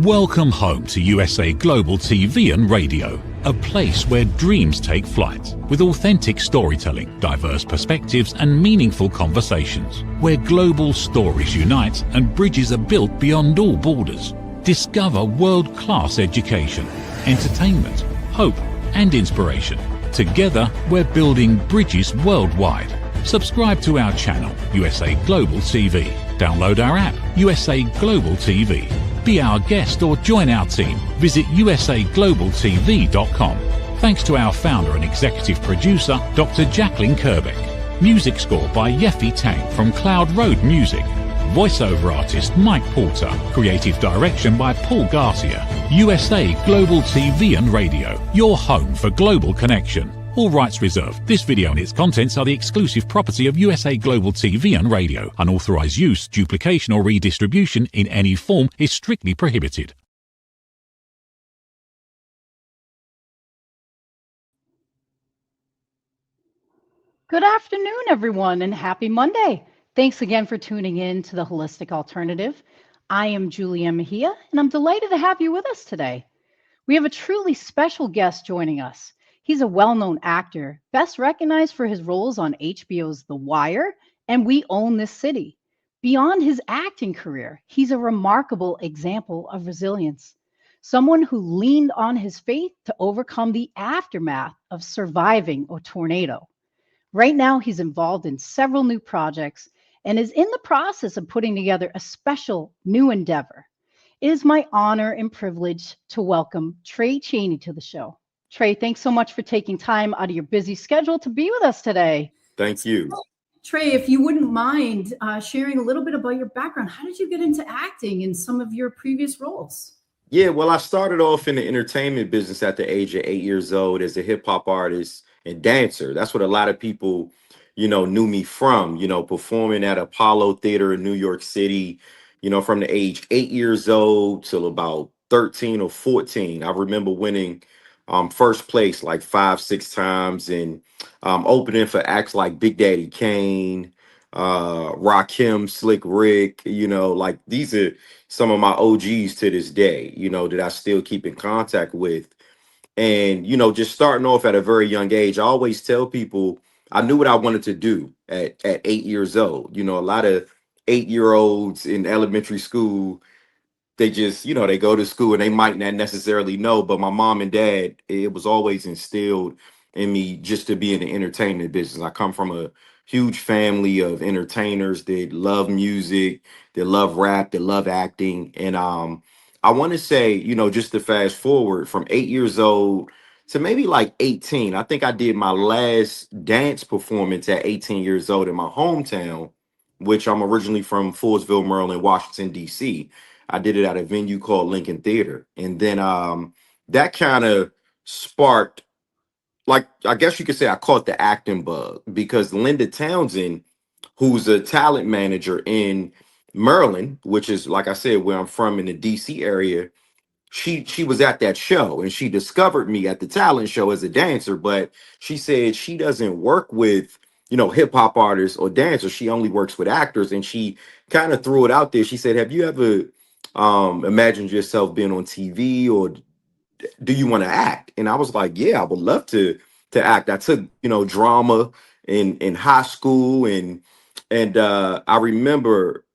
Welcome home to USA Global TV and Radio, a place where dreams take flight, with authentic storytelling, diverse perspectives and meaningful conversations, where global stories unite and bridges are built beyond all borders. Discover world-class education, entertainment, hope and inspiration. Together, we're building bridges worldwide. Subscribe to our channel, USA Global TV. Download our app, USA Global TV. Be our guest or join our team. Visit usaglobaltv.com. Thanks to our founder and executive producer, Dr. Jacqueline Kerbeck. Music score by Yeffy Tang from Cloud Road Music. Voiceover artist Mike Porter. Creative direction by Paul Garcia. USA Global TV and Radio, your home for global connection. All rights reserved. This video and its contents are the exclusive property of USA Global TV and Radio. Unauthorized use, duplication or redistribution in any form is strictly prohibited. Good afternoon, everyone, and happy Monday. Thanks again for tuning in to The Holistic Alternative. I am Julie Ann Mejia, and I'm delighted to have you with us today. We have a truly special guest joining us. He's a well-known actor, best recognized for his roles on HBO's The Wire and We Own This City. Beyond his acting career, he's a remarkable example of resilience. Someone who leaned on his faith to overcome the aftermath of surviving a tornado. Right now, he's involved in several new projects and is in the process of putting together a special new endeavor. It is my honor and privilege to welcome Trey Chaney to the show. Trey, thanks so much for taking time out of your busy schedule to be with us today. Thank you. Trey, if you wouldn't mind sharing a little bit about your background, how did you get into acting in some of your previous roles? Yeah, well, I started off in the entertainment business at the age of 8 years old as a hip hop artist and dancer. That's what a lot of people, knew me from, performing at Apollo Theater in New York City, from the age 8 years old till about 13 or 14. I remember winning first place like 5-6 times and opening for acts like Big Daddy Kane, Rakim, Slick Rick, like these are some of my OGs to this day, that I still keep in contact with. And, just starting off at a very young age, I always tell people I knew what I wanted to do at 8 years old. A lot of 8-year-olds in elementary school, they just, they go to school and they might not necessarily know. But my mom and dad, it was always instilled in me just to be in the entertainment business. I come from a huge family of entertainers that love music, that love rap, that love acting. And I want to say, just to fast forward from 8 years old to maybe like 18, I think I did my last dance performance at 18 years old in my hometown, which I'm originally from Forestville, Maryland, Washington, D.C. I did it at a venue called Lincoln Theater. And then that kind of sparked, like, I guess you could say I caught the acting bug because Linda Townsend, who's a talent manager in Maryland, which is, like I said, where I'm from in the DC area, she was at that show and she discovered me at the talent show as a dancer, but she said she doesn't work with, hip hop artists or dancers. She only works with actors. And she kind of threw it out there. She said, have you ever imagined yourself being on TV, or do you want to act? And I was like, yeah, I would love to act. I took, drama in high school and I remember,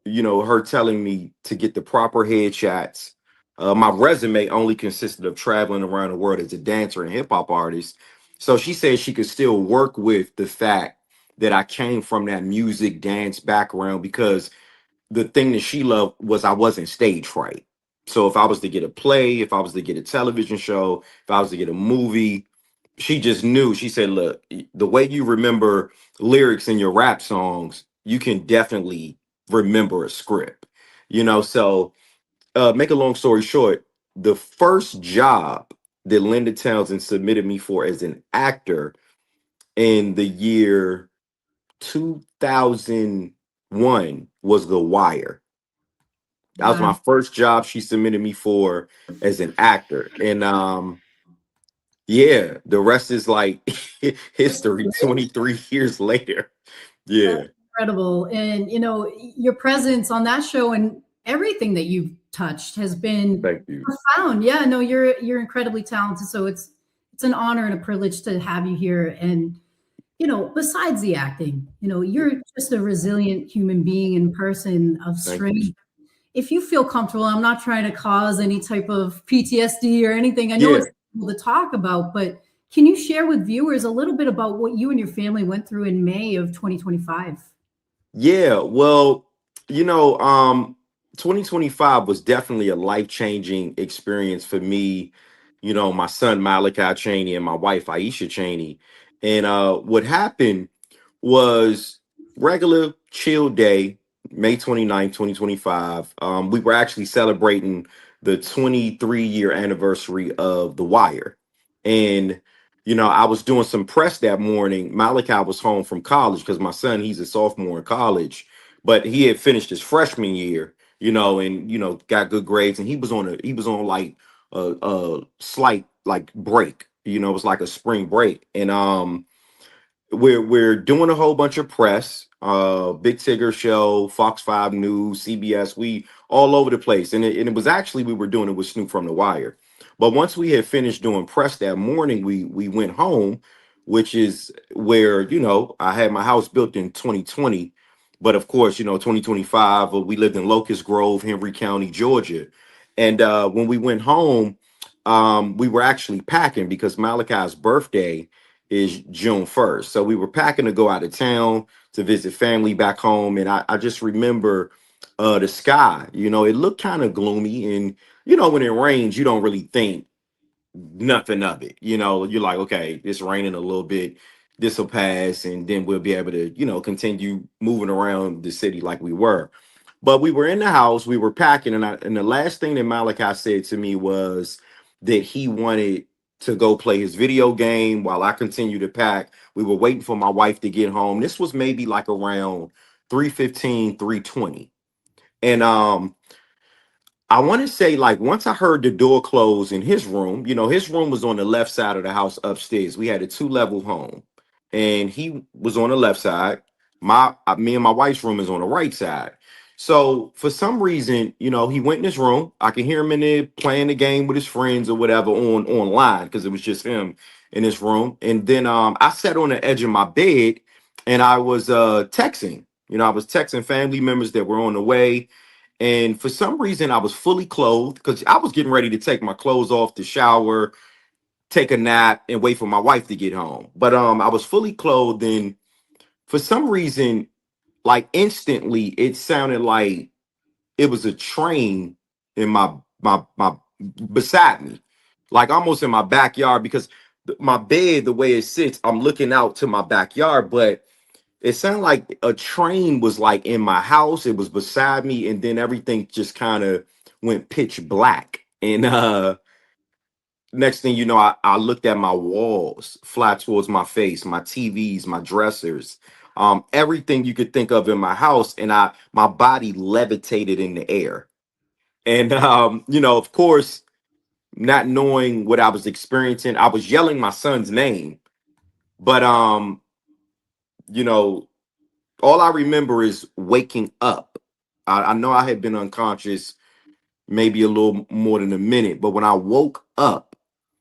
her telling me to get the proper headshots. My resume only consisted of traveling around the world as a dancer and hip hop artist. So she said she could still work with the fact that I came from that music dance background, because the thing that she loved was I wasn't stage fright. So if I was to get a play, if I was to get a television show, if I was to get a movie, she just knew. She said, look, the way you remember lyrics in your rap songs, you can definitely remember a script, so make a long story short, the first job that Linda Townsend submitted me for as an actor in the year 2001 was The Wire. That was my first job she submitted me for as an actor. And yeah, the rest is like history 23 years later. Yeah. That's incredible. And, your presence on that show and everything that you've touched has been Thank you. profound. Yeah, no, you're incredibly talented. So it's an honor and a privilege to have you here. And besides the acting, you're just a resilient human being and person of Thank you. strength. If you feel comfortable, I'm not trying to cause any type of PTSD or anything. I know Yeah. it's difficult to talk about, but can you share with viewers a little bit about what you and your family went through in May of 2025? Yeah, well, 2025 was definitely a life-changing experience for me. My son Malachi Cheney and my wife Aisha Cheney. And what happened was regular chill day, May 29th, 2025. We were actually celebrating the 23-year anniversary of The Wire. And I was doing some press that morning. Malachi was home from college because my son, he's a sophomore in college, but he had finished his freshman year, and got good grades, and he was on like a slight like break, it was like a spring break. And we're doing a whole bunch of press, Big Tigger Show, Fox 5 News, CBS, we all over the place. And it was actually, we were doing it with Snoop from The Wire. But once we had finished doing press that morning, we went home, which is where, I had my house built in 2020. But of course, 2025, we lived in Locust Grove, Henry County, Georgia. And when we went home, we were actually packing because Malachi's birthday is June 1st. So we were packing to go out of town to visit family back home. And I just remember the sky, it looked kind of gloomy. And, when it rains, you don't really think nothing of it. You're like, okay, it's raining a little bit. This will pass. And then we'll be able to, continue moving around the city like we were. But we were in the house, we were packing. And the last thing that Malachi said to me was that he wanted to go play his video game while I continued to pack. We were waiting for my wife to get home. This was maybe like around 3:15, 3:20. And I want to say, like, once I heard the door close in his room, his room was on the left side of the house upstairs. We had a two-level home, and he was on the left side. Me and my wife's room is on the right side. So for some reason, he went in his room. I could hear him in there playing the game with his friends or whatever online because it was just him in his room. And then I sat on the edge of my bed and I was texting. I was texting family members that were on the way. And for some reason, I was fully clothed because I was getting ready to take my clothes off to shower, take a nap, and wait for my wife to get home. But I was fully clothed, and for some reason, like instantly, it sounded like it was a train in my beside me, like almost in my backyard because my bed, the way it sits, I'm looking out to my backyard, but it sounded like a train was like in my house. It was beside me, and then everything just kind of went pitch black. And next thing you know, I looked at my walls flat towards my face, my TVs, my dressers, everything you could think of in my house, and my body levitated in the air. And of course, not knowing what I was experiencing, I was yelling my son's name, but you know all I remember is waking up. I know I had been unconscious maybe a little more than a minute, but when I woke up,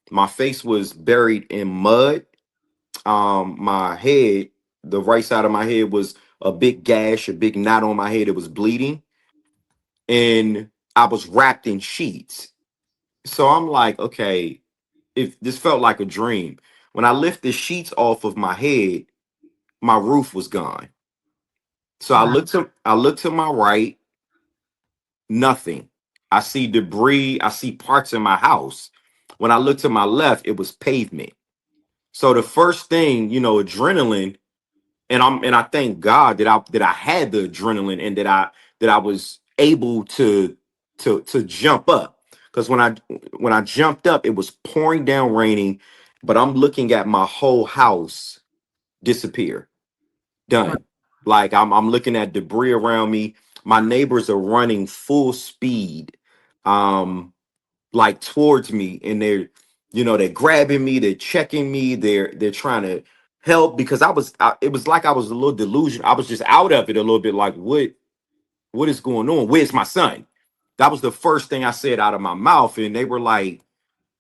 my face was buried in mud. My head, the right side of my head was a big gash, a big knot on my head. It was bleeding, and I was wrapped in sheets. So I'm like, okay, if this felt like a dream. When I lift the sheets off of my head, my roof was gone. So Wow. I looked to my right, nothing. I see debris, I see parts in my house. When I looked to my left, it was pavement. So the first thing, adrenaline, and I thank God that I had the adrenaline and that I was able to jump up. Because when I jumped up, it was pouring down raining, but I'm looking at my whole house disappear. Done. Like I'm looking at debris around me. My neighbors are running full speed, um, like towards me, and they're grabbing me, they're checking me, they're trying to help because it was like I was a little delusional. I was just out of it a little bit, like what is going on? Where's my son? That was the first thing I said out of my mouth. And they were like,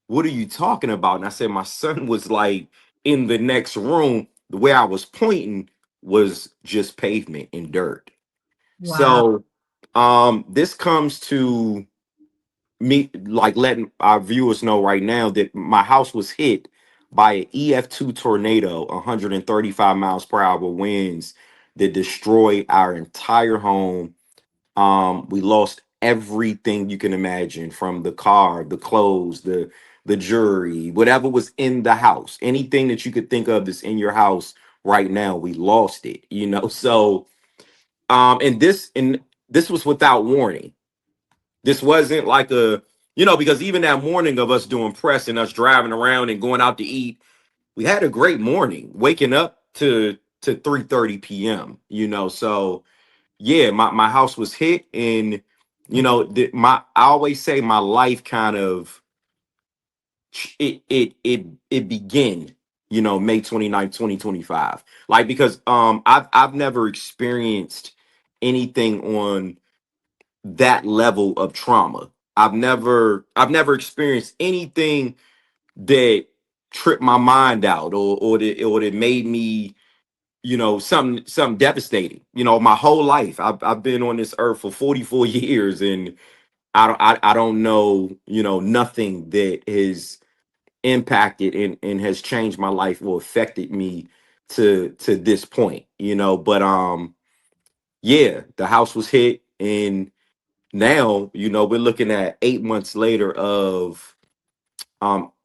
what are you talking about? And I said, my son was like in the next room. The way I was pointing was just pavement and dirt. Wow. So this comes to me, like letting our viewers know right now that my house was hit by an EF2 tornado, 135 miles per hour winds that destroyed our entire home. We lost everything you can imagine, from the car, the clothes, the jewelry, whatever was in the house, anything that you could think of that's in your house right now, we lost it, you know. So and this was without warning. This wasn't like a, you know, because even that morning of us doing press and us driving around and going out to eat, we had a great morning, waking up to 3:30 p.m., you know. So yeah, my house was hit. And you know, I always say my life kind of it began, you know, May 29th, 2025. Like, because I've never experienced anything on that level of trauma. I've never experienced anything that tripped my mind out, or that made me, you know, something devastating. You know, my whole life I've been on this earth for 44 years, and I don't know, you know, nothing that has impacted and has changed my life or affected me to this point, you know. But yeah, the house was hit. And now, you know, we're looking at 8 months later of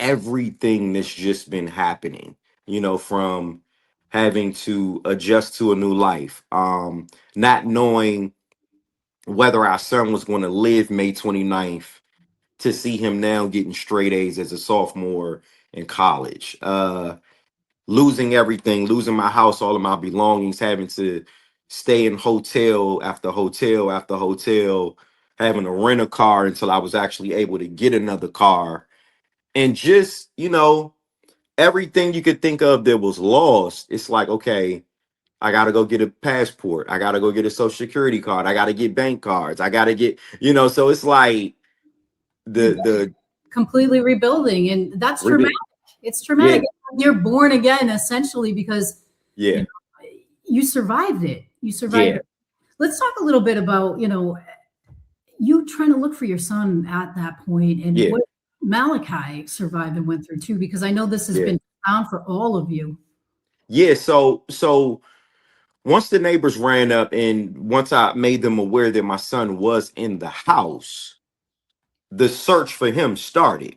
everything that's just been happening, you know, from having to adjust to a new life, not knowing whether our son was going to live May 29th to see him now getting straight A's as a sophomore in college, losing everything, losing my house, all of my belongings, having to stay in hotel after hotel after hotel, having to rent a car until I was actually able to get another car. And just, you know, everything you could think of that was lost. It's like, okay, I got to go get a passport. I got to go get a social security card. I got to get bank cards. I got to get, you know, so it's like the Completely rebuilding, and that's rebuild. traumatic. It's Yeah, traumatic. You're born again essentially because you yeah, know, you survived it. You survived yeah, it. Let's talk a little bit about, you know, you trying to look for your son at that point, and yeah, what Malachi survived and went through too, because I know this has yeah, been found for all of you. yeah. So once the neighbors ran up, and once I made them aware that my son was in the house, the search for him started.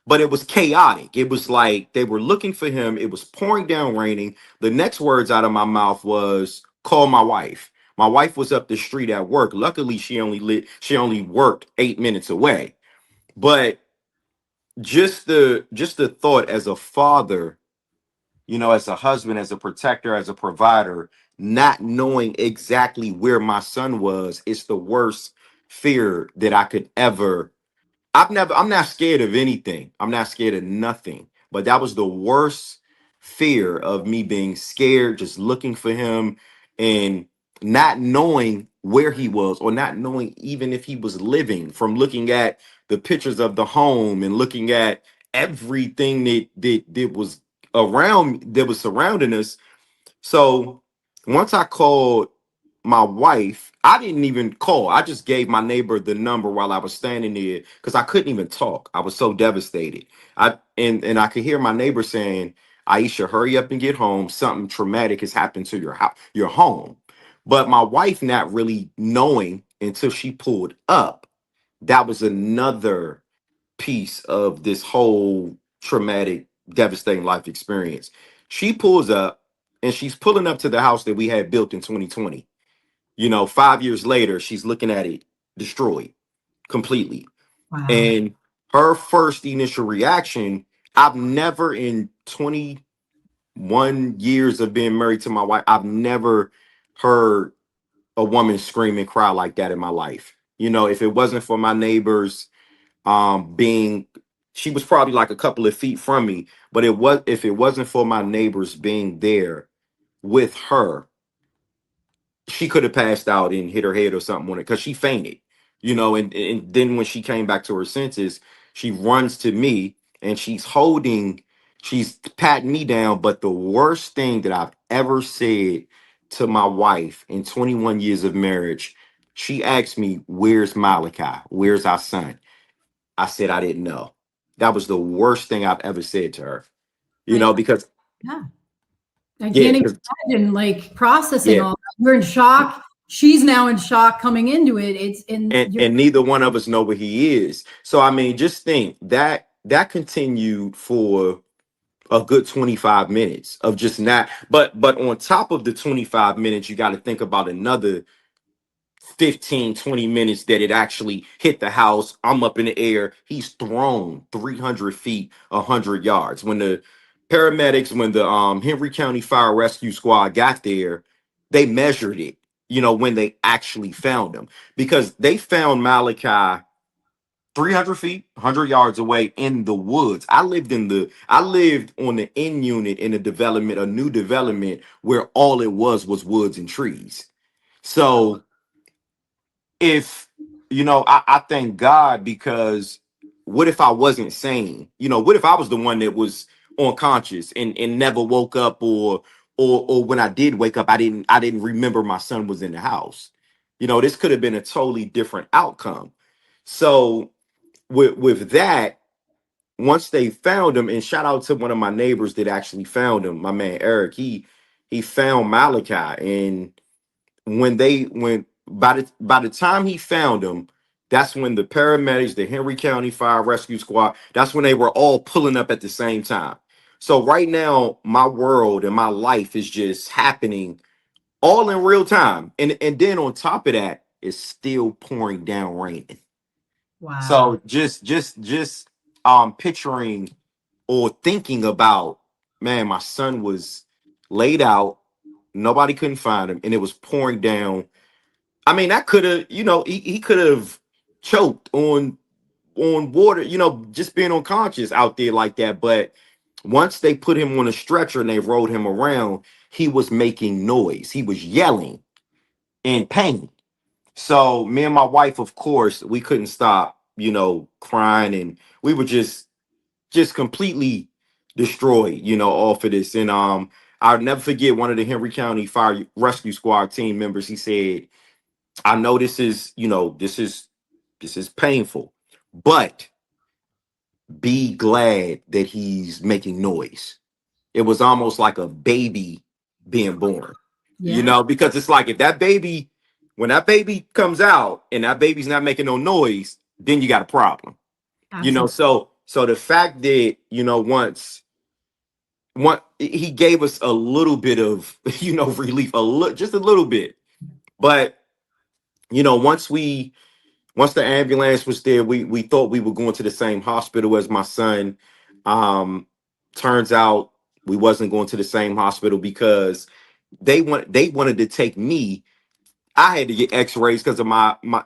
But it was chaotic. It was like they were looking for him. It was pouring down raining. The next words out of my mouth was, call my wife. My wife was up the street at work. Luckily, she only worked 8 minutes away. But just the thought, as a father, you know, as a husband, as a protector, as a provider, not knowing exactly where my son was, it's the worst fear that I could ever. I'm not scared of anything. I'm not scared of nothing. But that was the worst fear, of me being scared, just looking for him and not knowing where he was, or not knowing even if he was living, from looking at the pictures of the home and looking at everything that was around, that was surrounding us. So once I called my wife, I didn't even call. I just gave my neighbor the number while I was standing there, because I couldn't even talk. I was so devastated. And I could hear my neighbor saying, Aisha, hurry up and get home. Something traumatic has happened to your house, your home. But my wife not really knowing until she pulled up. That was another piece of this whole traumatic, devastating life experience. She pulls up, and she's pulling up to the house that we had built in 2020. You know, 5 years later, she's looking at it destroyed completely. Wow. And her first initial reaction, I've never, in 21 years of being married to my wife, I've never heard a woman scream and cry like that in my life. You know, if it wasn't for my neighbors being, she was probably like a couple of feet from me, but if it wasn't for my neighbors being there with her, she could have passed out and hit her head or something on it, because she fainted. you know, and then when she came back to her senses, she runs to me and she's patting me down. But the worst thing that I've ever said to my wife in 21 years of marriage, she asked me, "Where's Malachi? Where's our son?" I said I didn't know. That was the worst thing I've ever said to her. You know, because Yeah. I yeah, can't even imagine like processing yeah, all that. You're in shock. She's now in shock coming into it. and neither one of us know where he is. So I mean, just think that continued for a good 25 minutes of just not, but on top of the 25 minutes, you got to think about another 15-20 minutes that it actually hit the house. I'm up in the air. He's thrown 300 feet, 100 yards. When the paramedics, when the Henry County Fire Rescue Squad got there, they measured it, you know, when they actually found him, because they found Malachi 300 feet, 100 yards away in the woods. I lived on the end unit in a new development where all it was woods and trees. So if, you know, I thank God, because what if I wasn't sane? You know, what if I was the one that was unconscious and never woke up, or when I did wake up, I didn't remember my son was in the house. You know, this could have been a totally different outcome. So with that, once they found him, and shout out to one of my neighbors that actually found him, my man Eric, he found Malachi. And when by the time he found him, that's when the paramedics, the Henry County Fire Rescue Squad, that's when they were all pulling up at the same time. So right now, my world and my life is just happening all in real time. And then on top of that, it's still pouring down raining. wow. So just picturing or thinking about, man, my son was laid out, nobody couldn't find him, and it was pouring down. I mean, that could have, you know, he could have choked on water, you know, just being unconscious out there like that. But once they put him on a stretcher and they rolled him around, he was making noise. He was yelling in pain. So me and my wife, of course, we couldn't stop, you know, crying, and we were just completely destroyed, you know, off of this. And I'll never forget one of the Henry County Fire Rescue Squad team members. He said, "I know this is, you know, this is painful, but be glad that he's making noise." It was almost like a baby being born, you Yeah. know, because it's like, if that baby, when that baby comes out and that baby's not making no noise, then you got a problem, you know. Absolutely. So the fact that, you know, once he gave us a little bit of, you know, relief, just a little bit. But, you know, once the ambulance was there, we thought we were going to the same hospital as my son. Um, Turns out we wasn't going to the same hospital, because they wanted to take me. I had to get X-rays because of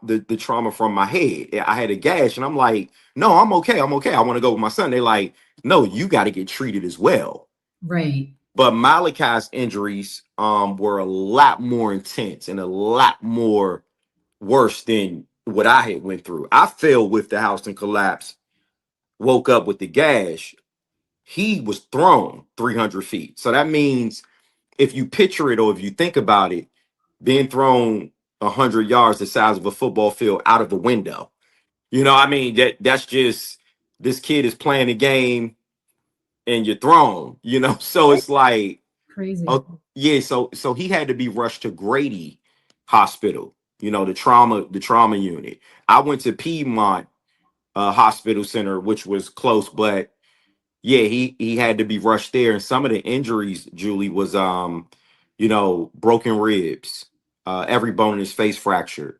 the trauma from my head. I had a gash, and I'm like, "No, I'm okay. I'm okay. I want to go with my son." They're like, "No, you got to get treated as well." Right. But Malachi's injuries were a lot more intense and a lot more worse than what I had went through. I fell with the house and collapsed, woke up with the gash. He was thrown 300 feet. So that means, if you picture it or if you think about it, being thrown 100 yards the size of a football field out of the window. You know, I mean, that's just, this kid is playing a game and you're thrown, you know. So it's like, Crazy. oh yeah, so he had to be rushed to Grady Hospital, you know, the trauma unit. I went to Piedmont Hospital Center, which was close, but yeah, he had to be rushed there. And some of the injuries, Julie, was you know, broken ribs, every bone in his face fractured,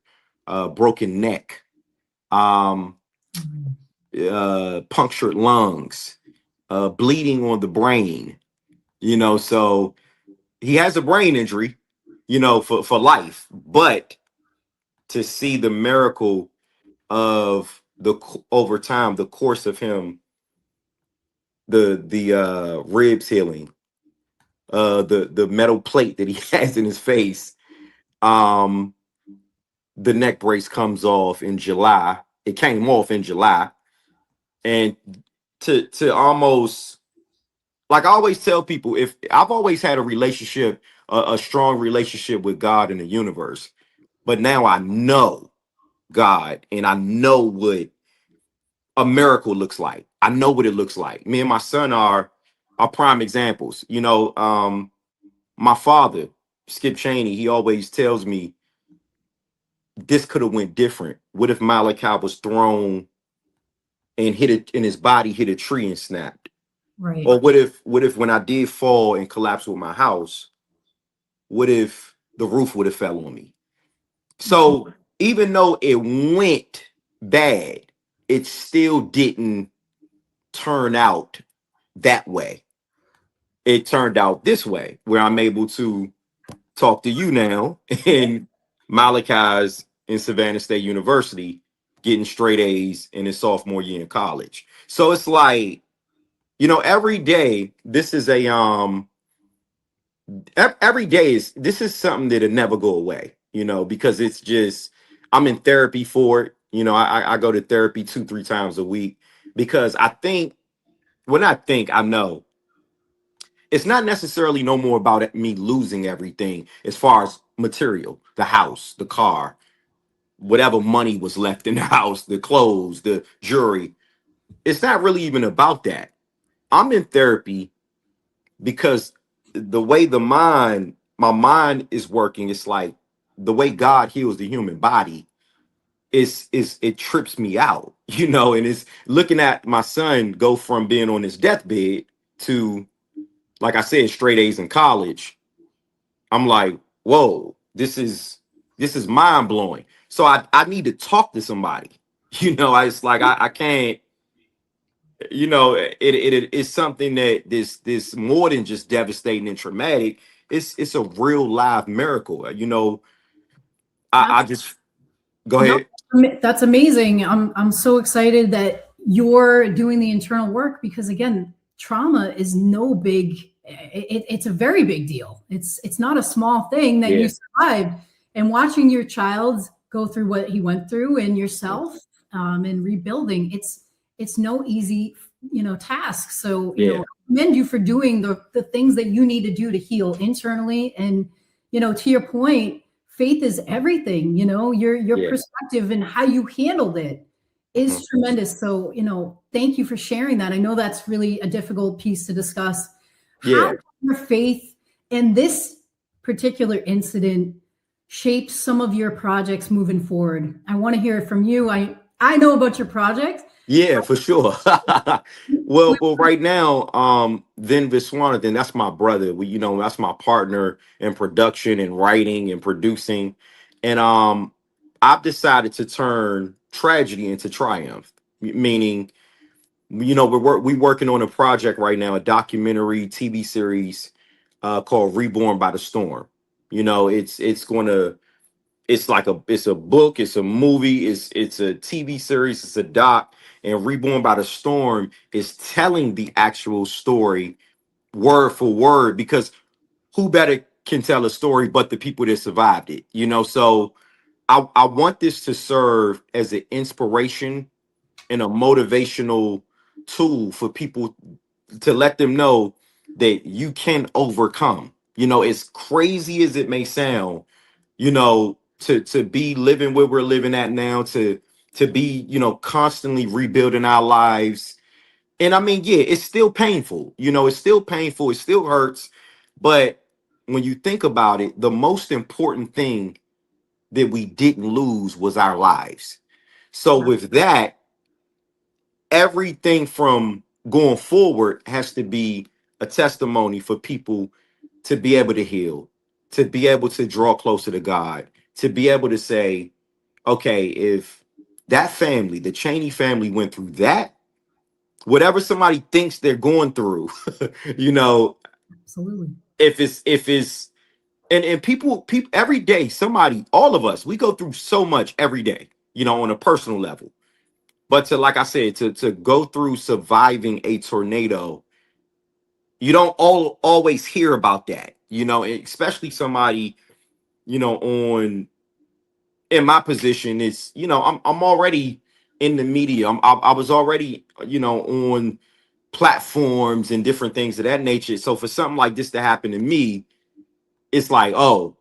broken neck, um, punctured lungs, bleeding on the brain, you know. So he has a brain injury, you know, for life. But to see the miracle of over time, the course of him, the ribs healing, the metal plate that he has in his face, um, the neck brace comes off in July. It came off in July. And to almost, like I always tell people, if I've always had a relationship, a strong relationship with God and the universe, but now I know God and I know what a miracle looks like. I know what it looks like. Me and my son are prime examples. My father, Skip Chaney, he always tells me this could have went different. What if Malachi was thrown and hit it, and his body hit a tree and snapped? Right. Or what if when I did fall and collapse with my house, what if the roof would have fell on me? So even though it went bad, it still didn't turn out that way. It turned out this way, where I'm able to talk to you now, and Malachi's in Savannah State University getting straight A's in his sophomore year in college. So it's like, every day this is every day this is something that'll never go away, because it's just, I'm in therapy for it. I go to therapy 2-3 times a week, because I know it's not necessarily no more about me losing everything as far as material, the house, the car, whatever money was left in the house, the clothes, the jewelry. It's not really even about that. I'm in therapy because the way my mind is working, it's like the way God heals the human body is it trips me out, and it's looking at my son go from being on his deathbed to, like I said, straight A's in college. I'm like, whoa, this is mind blowing. So I need to talk to somebody. It's like I can't. It's something that this more than just devastating and traumatic. It's a real live miracle. I just go No, ahead. that's amazing. I'm so excited that you're doing the internal work, because again, trauma is no big. It's a very big deal. It's not a small thing that you survived, and watching your child go through what he went through and yourself, and rebuilding. It's no easy task. So I commend you for doing the things that you need to do to heal internally. And to your point, faith is everything. Your perspective and how you handled it is tremendous. So thank you for sharing that. I know that's really a difficult piece to discuss. How did your faith and this particular incident shape some of your projects moving forward? I want to hear it from you. I know about your project. Yeah, for sure. Well, right now, then Viswanathan, that's my brother. That's my partner in production and writing and producing. And I've decided to turn tragedy into triumph, meaning, we working on a project right now, a documentary TV series called Reborn by the Storm. It's a book, it's a movie, it's a TV series, it's a doc, and Reborn by the Storm is telling the actual story word for word, because who better can tell a story but the people that survived it, so I want this to serve as an inspiration and a motivational tool for people, to let them know that you can overcome. As crazy as it may sound, to be living where we're living at now, to be, constantly rebuilding our lives. And I mean, yeah, it's still painful, it's still painful, it still hurts. But when you think about it, the most important thing that we didn't lose was our lives. So with that, everything from going forward has to be a testimony for people to be able to heal, to be able to draw closer to God, to be able to say, okay, if that family, the Chaney family, went through that, whatever somebody thinks they're going through, Absolutely. if it's and people every day, somebody, all of us, we go through so much every day, on a personal level. But to, like I said, to go through surviving a tornado, you don't always hear about that, especially somebody, on in my position, it's, you know, I'm already in the media. I was already, you know, on platforms and different things of that nature. So for something like this to happen to me, it's like, oh,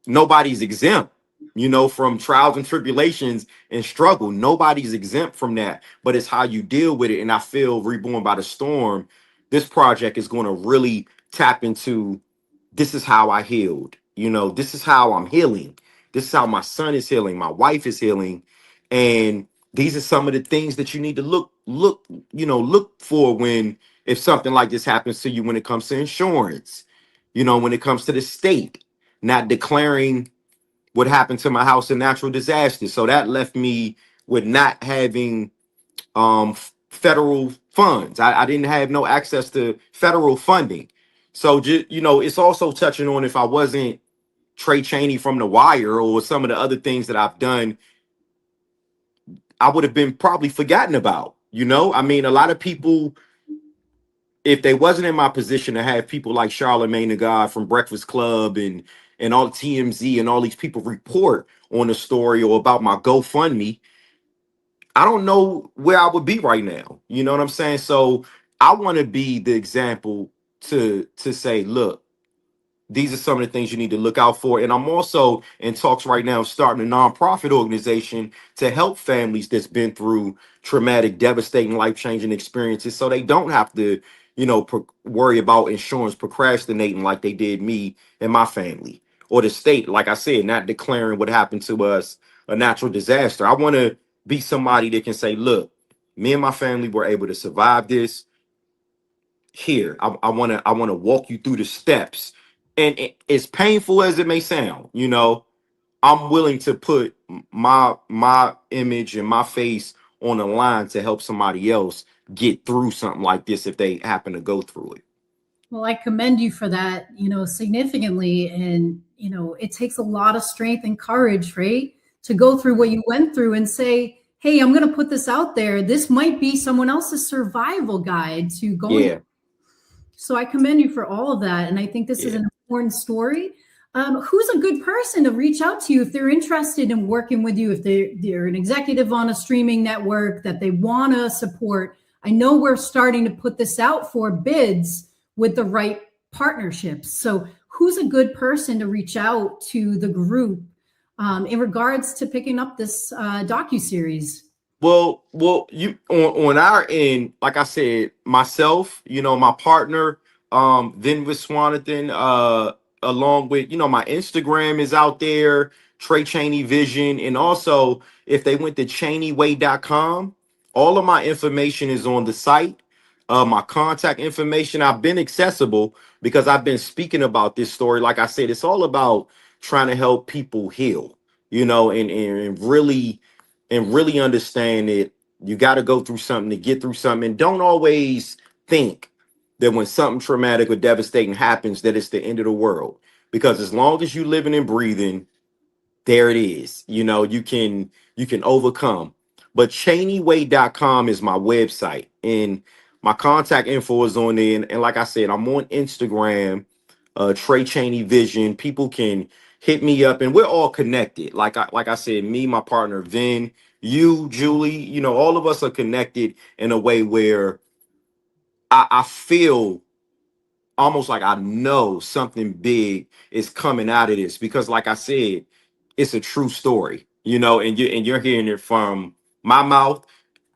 nobody's exempt, you know, from trials and tribulations and struggle. Nobody's exempt from that, but it's how you deal with it. And I feel Reborn by the Storm, this project is going to really tap into, this is how I healed. You know, this is how I'm healing. This is how my son is healing. My wife is healing. And these are some of the things that you need to look for when, if something like this happens to you, when it comes to insurance, you know, when it comes to the state not declaring what happened to my house a natural disaster. So that left me with not having federal funds. I didn't have no access to federal funding. So just, you know, it's also touching on, if I wasn't Trey Chaney from The Wire or some of the other things that I've done, I would have been probably forgotten about. You know, I mean, a lot of people, if they wasn't in my position to have people like Charlamagne the God from Breakfast Club and all TMZ and all these people report on the story or about my GoFundMe, I don't know where I would be right now. You know what I'm saying? So I want to be the example to say, look, these are some of the things you need to look out for. And I'm also in talks right now of starting a nonprofit organization to help families that's been through traumatic, devastating, life-changing experiences, so they don't have to, you know, worry about insurance procrastinating like they did me and my family, or the state, like I said, not declaring what happened to us a natural disaster. I want to be somebody that can say, look, me and my family were able to survive this. Here, I want to walk you through the steps. And as painful as it may sound, you know, I'm willing to put my image and my face on the line to help somebody else get through something like this if they happen to go through it. Well, I commend you for that, you know, significantly. And, you know, it takes a lot of strength and courage, right? To go through what you went through and say, hey, I'm going to put this out there. This might be someone else's survival guide to go. Yeah. So I commend you for all of that. And I think this is an important story. Who's a good person to reach out to you if they're interested in working with you, if they're an executive on a streaming network that they want to support? I know we're starting to put this out for bids with the right partnerships. So who's a good person to reach out to the group in regards to picking up this docuseries? Well, you on our end, like I said, myself, you know, my partner, then with Swanathan, along with, you know, my Instagram is out there, Tray Chaney Vision, and also if they went to CheneyWay.com, all of my information is on the site. My contact information, I've been accessible because I've been speaking about this story. Like I said, it's all about trying to help people heal, you know, and really understand that you got to go through something to get through something. And don't always think that when something traumatic or devastating happens, that it's the end of the world. Because as long as you living and breathing, there it is. You know, you can overcome. But CheneyWay.com is my website, and my contact info is on there. And like I said, I'm on Instagram, Tray Chaney Vision. People can hit me up, and we're all connected. Like I said, me, my partner Vin, you, Julie, you know, all of us are connected in a way where I feel almost like I know something big is coming out of this, because like I said, it's a true story, you know, and you're hearing it from my mouth.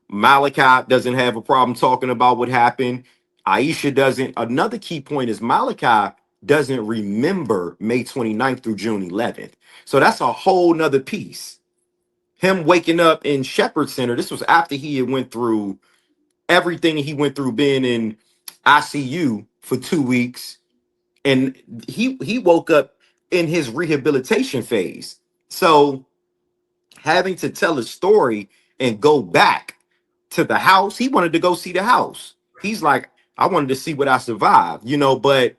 Malachi doesn't have a problem talking about what happened. Aisha doesn't. Another key point is Malachi doesn't remember May 29th through June 11th. So that's a whole nother piece. Him waking up in Shepherd Center, this was after he had went through everything he went through, being in ICU for 2 weeks. And he woke up in his rehabilitation phase. So having to tell a story and go back to the house, he wanted to go see the house. He's like, I wanted to see what I survived, you know, but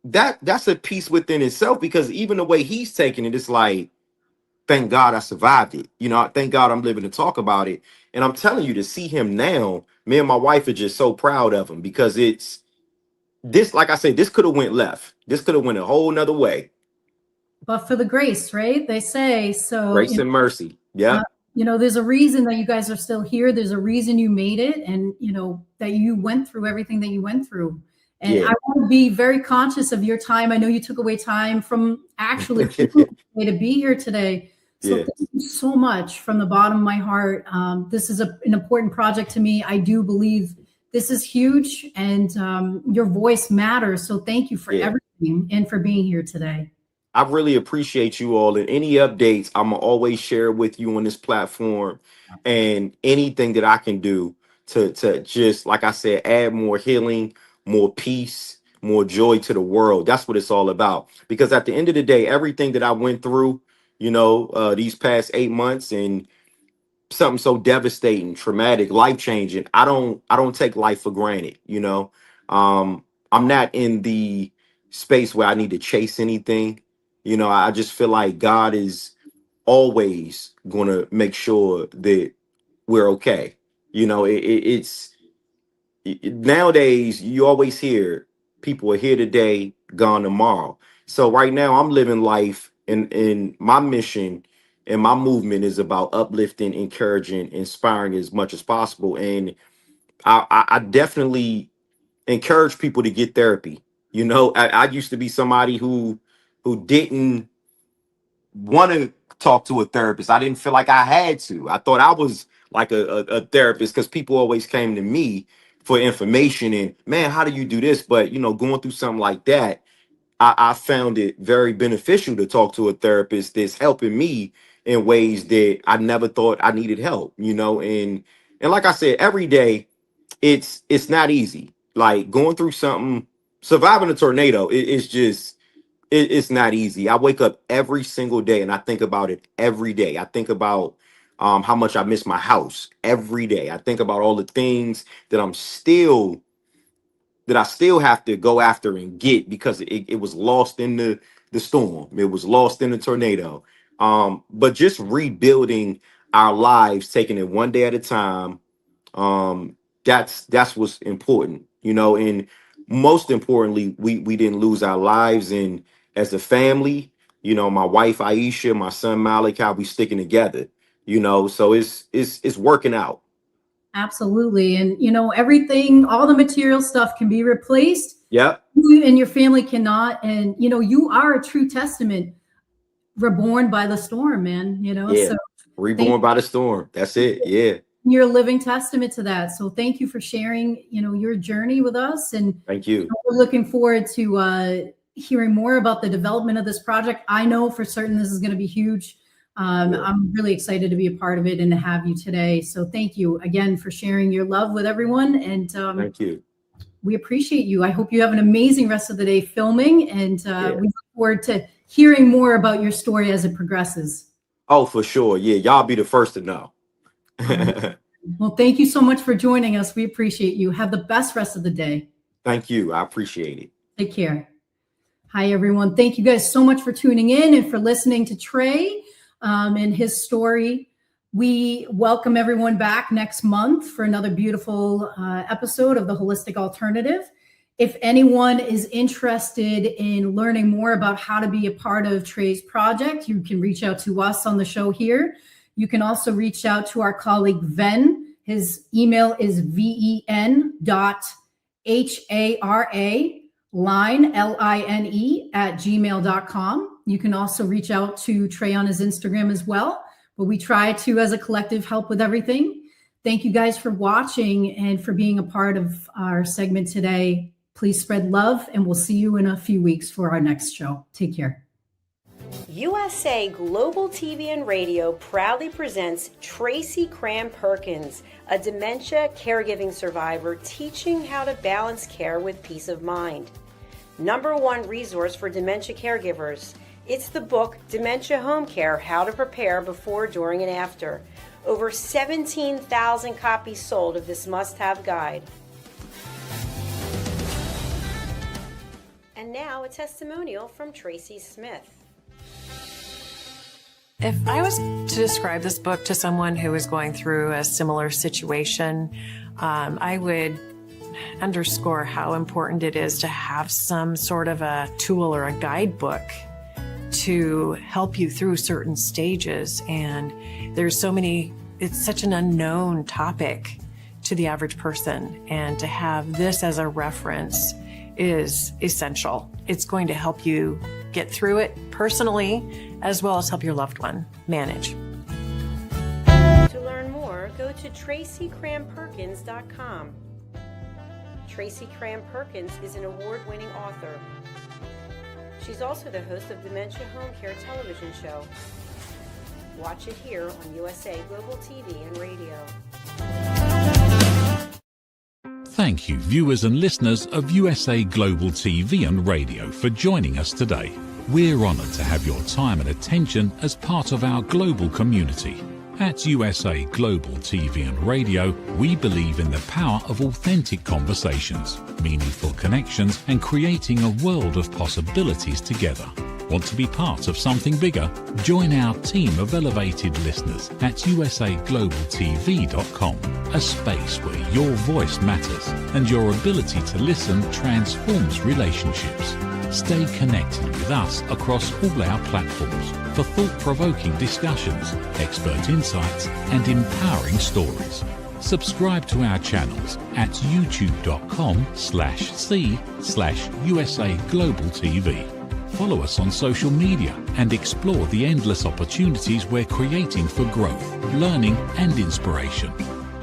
that's a piece within itself, because even the way he's taking it, it's like, thank God I survived it. You know, thank God I'm living to talk about it. And I'm telling you, to see him now, me and my wife are just so proud of him, because it's this, like I said, this could have went left. This could have went a whole nother way. but for the grace, right? They say so. Grace and mercy. Yeah. There's a reason that you guys are still here. There's a reason you made it, and that you went through everything that you went through. And I want to be very conscious of your time. I know you took away time from actually to be here today. So thank you so much from the bottom of my heart. This is an important project to me. I do believe this is huge, and your voice matters. So thank you for everything and for being here today. I really appreciate you all, and any updates I'm gonna always share with you on this platform, and anything that I can do to just, like I said, add more healing, more peace, more joy to the world. That's what it's all about. Because at the end of the day, everything that I went through, these past 8 months, and something so devastating, traumatic, life-changing, I don't take life for granted. I'm not in the space where I need to chase anything. I just feel like God is always going to make sure that we're okay. Nowadays you always hear people are here today, gone tomorrow. So right now I'm living life, and my mission and my movement is about uplifting, encouraging, inspiring as much as possible. And I definitely encourage people to get therapy. I used to be somebody who didn't want to talk to a therapist. I didn't feel like I had to. I thought I was like a therapist, because people always came to me for information and, man, how do you do this? But going through something like that, I found it very beneficial to talk to a therapist that's helping me in ways that I never thought I needed help. And like I said, every day it's not easy. Like going through something, surviving a tornado, it's not easy. I wake up every single day and I think about it every day. I think about how much I miss my house every day. I think about all the things that I still have to go after and get, because it was lost in the storm. It was lost in the tornado. But just rebuilding our lives, taking it one day at a time. That's what's important, and most importantly, we didn't lose our lives. And as a family, my wife Aisha, my son Malachi, we sticking together, so it's working out. Absolutely. And everything, all the material stuff can be replaced. Yeah. You and your family cannot. And you are a true testament, reborn by the storm, man. So reborn by the storm. That's it. Yeah. You're a living testament to that. So thank you for sharing, your journey with us. And thank you. We're looking forward to hearing more about the development of this project. I know for certain this is going to be huge. I'm really excited to be a part of it and to have you today. So thank you again for sharing your love with everyone. And thank you. We appreciate you. I hope you have an amazing rest of the day filming. And we look forward to hearing more about your story as it progresses. Oh, for sure. Yeah. Y'all be the first to know. Well, thank you so much for joining us. We appreciate you. Have the best rest of the day. Thank you. I appreciate it. Take care. Hi, everyone. Thank you guys so much for tuning in and for listening to Trey and his story. We welcome everyone back next month for another beautiful episode of The Holistic Alternative. If anyone is interested in learning more about how to be a part of Trey's project, you can reach out to us on the show here. You can also reach out to our colleague, Ven. His email is ven.hara@gmail.com. You can also reach out to Trey on his Instagram as well, but we try to, as a collective, help with everything. Thank you guys for watching and for being a part of our segment today. Please spread love, and we'll see you in a few weeks for our next show. Take care. USA Global TV and Radio proudly presents Tracy Cram Perkins, a dementia caregiving survivor teaching how to balance care with peace of mind. #1 resource for dementia caregivers. It's the book Dementia Home Care: How to Prepare Before, During, and After. Over 17,000 copies sold of this must-have guide. And now a testimonial from Tracy Smith. If I was to describe this book to someone who is going through a similar situation, I would underscore how important it is to have some sort of a tool or a guidebook to help you through certain stages. And there's so many, it's such an unknown topic to the average person. And to have this as a reference is essential. It's going to help you get through it personally, as well as help your loved one manage. To learn more, go to TracyCranPerkins.com. Tracy Cran Perkins is an award-winning author. She's also the host of Dementia Home Care television show. Watch it here on USA Global TV and Radio. Thank you, viewers and listeners of USA Global TV and Radio, for joining us today. We're honoured to have your time and attention as part of our global community. At USA Global TV and Radio, we believe in the power of authentic conversations, meaningful connections, and creating a world of possibilities together. Want to be part of something bigger? Join our team of elevated listeners at usaglobaltv.com, a space where your voice matters and your ability to listen transforms relationships. Stay connected with us across all our platforms for thought-provoking discussions, expert insights, and empowering stories. Subscribe to our channels at youtube.com/c/USA Global TV. Follow us on social media and explore the endless opportunities we're creating for growth, learning, and inspiration.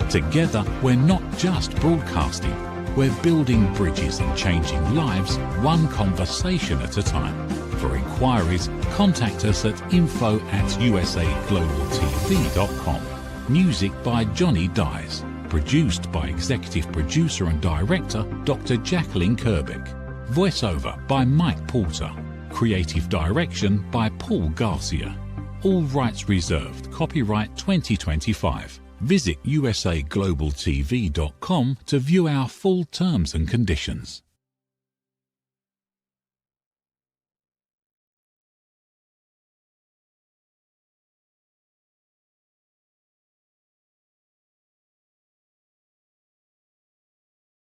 Together, we're not just broadcasting, we're building bridges and changing lives one conversation at a time. For inquiries, contact us at info@usaglobaltv.com. Music by Johnny Dies. Produced by Executive Producer and Director Dr. Jacqueline Kerbeck. Voiceover by Mike Porter. Creative Direction by Paul Garcia. All rights reserved. Copyright 2025. Visit usaglobaltv.com to view our full terms and conditions.